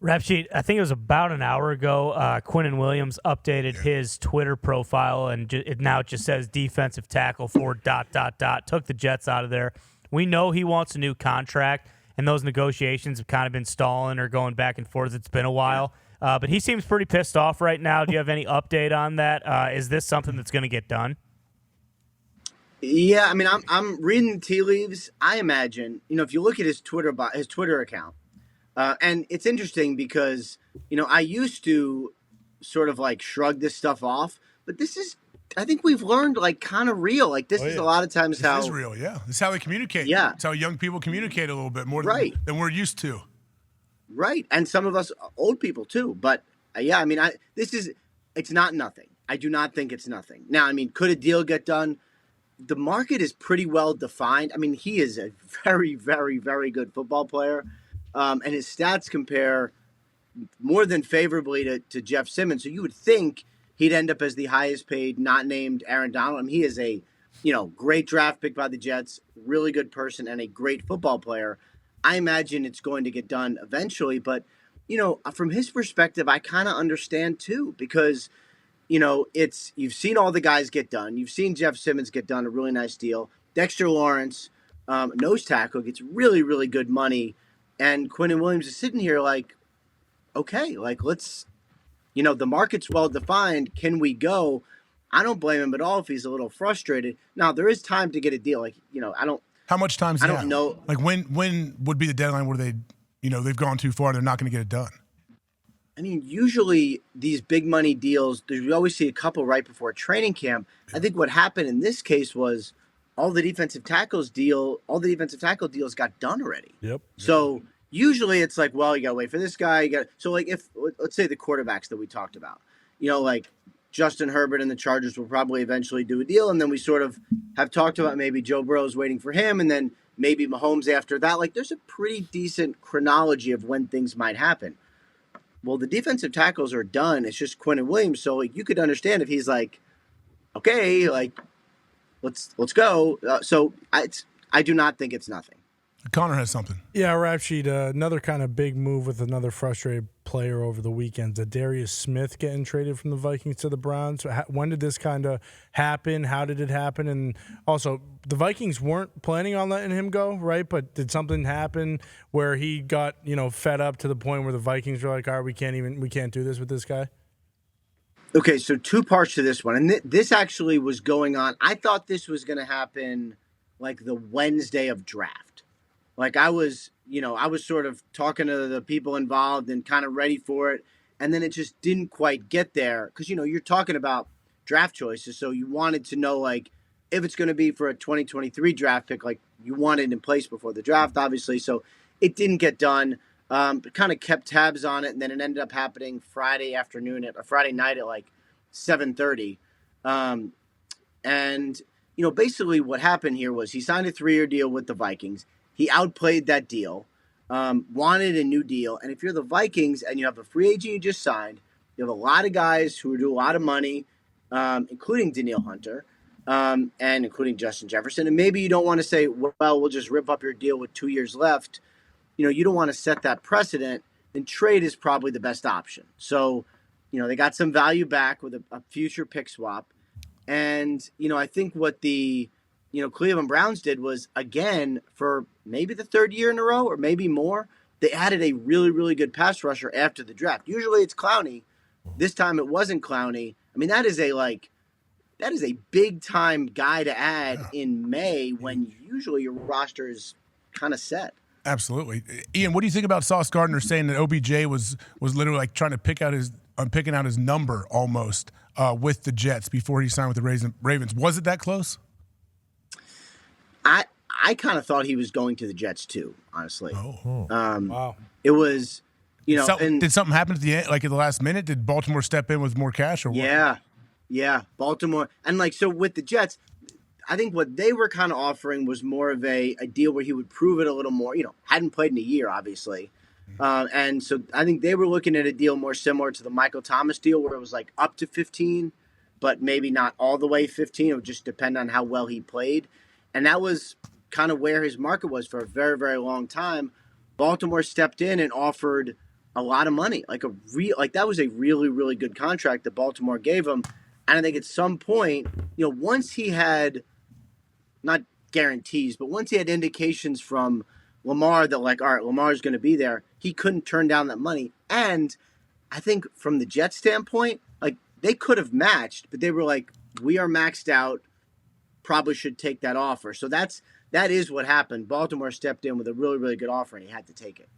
Rap sheet, I think it was about an hour ago, Quinnen Williams updated his Twitter profile, and it now just says defensive tackle for ... Took the Jets out of there. We know he wants a new contract, and those negotiations have kind of been stalling or going back and forth. It's been a while. But he seems pretty pissed off right now. Do you have any update on that? Is this something that's going to get done? Yeah, I mean, I'm reading the tea leaves. I imagine, if you look at his Twitter account, and it's interesting because, I used to sort of like shrug this stuff off, but this is, I think we've learned like kind of real. Like this is a lot of times this is real. Yeah, this is how they communicate. Yeah, it's how young people communicate a little bit more than we're used to. Right, and some of us old people too. But yeah, I mean, it's not nothing. I do not think it's nothing. Now, I mean, could a deal get done? The market is pretty well defined. I mean, he is a very, very, very good football player, and his stats compare more than favorably to Jeff Simmons. So you would think he'd end up as the highest paid, not named Aaron Donald. I mean, he is a, great draft pick by the Jets, really good person, and a great football player. I imagine it's going to get done eventually, but, from his perspective, I kind of understand too, because you've seen all the guys get done. You've seen Jeff Simmons get done a really nice deal. Dexter Lawrence, nose tackle, gets really, really good money. And Quinnen Williams is sitting here like, okay, like let's, the market's well defined. Can we go? I don't blame him at all if he's a little frustrated. Now, there is time to get a deal. Like, I don't. How much time? I don't know. Like when would be the deadline where they've gone too far and they're not going to get it done? I mean, usually these big money deals, we always see a couple right before training camp. I think what happened in this case was all the defensive tackle deals got done already. Yep. So usually it's like, well, you got to wait for this guy. So like if, let's say the quarterbacks that we talked about, like Justin Herbert and the Chargers will probably eventually do a deal. And then we sort of have talked about maybe Joe Burrow's waiting for him and then maybe Mahomes after that. Like there's a pretty decent chronology of when things might happen. Well, the defensive tackles are done. It's just Quinnen Williams. So like, you could understand if he's like, okay, like let's go. So I do not think it's nothing. Connor has something. Yeah, Rap Sheet, another kind of big move with another frustrated player over the weekend. Darius Smith getting traded from the Vikings to the Browns. When did this kind of happen? How did it happen? And also, the Vikings weren't planning on letting him go, right? But did something happen where he got, fed up to the point where the Vikings were like, all right, we can't do this with this guy? Okay, so two parts to this one. And this actually was going on. I thought this was going to happen like the Wednesday of draft. Like I was sort of talking to the people involved and kind of ready for it. And then it just didn't quite get there because, you're talking about draft choices. So you wanted to know, like, if it's going to be for a 2023 draft pick, like you want it in place before the draft, obviously. So it didn't get done, but kind of kept tabs on it. And then it ended up happening Friday night at like 7:30. And, basically what happened here was he signed a 3-year deal with the Vikings. He outplayed that deal, wanted a new deal. And if you're the Vikings and you have a free agent you just signed, you have a lot of guys who do a lot of money, including Danielle Hunter and including Justin Jefferson. And maybe you don't want to say, well, we'll just rip up your deal with 2 years left. You don't want to set that precedent. Then trade is probably the best option. So, they got some value back with a future pick swap. And, I think what the Cleveland Browns did was, again, for maybe the third year in a row or maybe more, they added a really, really good pass rusher after the draft. Usually it's Clowney. This time it wasn't Clowney. I mean, that is a big-time guy to add in May when usually your roster is kind of set. Absolutely. Ian, what do you think about Sauce Gardner saying that OBJ was literally like trying to picking out his number almost with the Jets before he signed with the Ravens? Was it that close? I kind of thought he was going to the Jets too, honestly. Wow. It was, did something happen at the end, like at the last minute? Did Baltimore step in with more cash or what? Yeah, Baltimore. And so with the Jets, I think what they were kind of offering was more of a deal where he would prove it a little more, hadn't played in a year, obviously. And so I think they were looking at a deal more similar to the Michael Thomas deal where it was like up to 15, but maybe not all the way 15. It would just depend on how well he played. And that was kind of where his market was for a very, very long time. Baltimore stepped in and offered a lot of money, like that was a really, really good contract that Baltimore gave him. And I think at some point, once he had not guarantees, but once he had indications from Lamar that like, all right, Lamar's going to be there, he couldn't turn down that money. And I think from the Jets standpoint, like they could have matched, but they were like, we are maxed out, probably should take that offer. So that is what happened. Baltimore stepped in with a really, really good offer and he had to take it.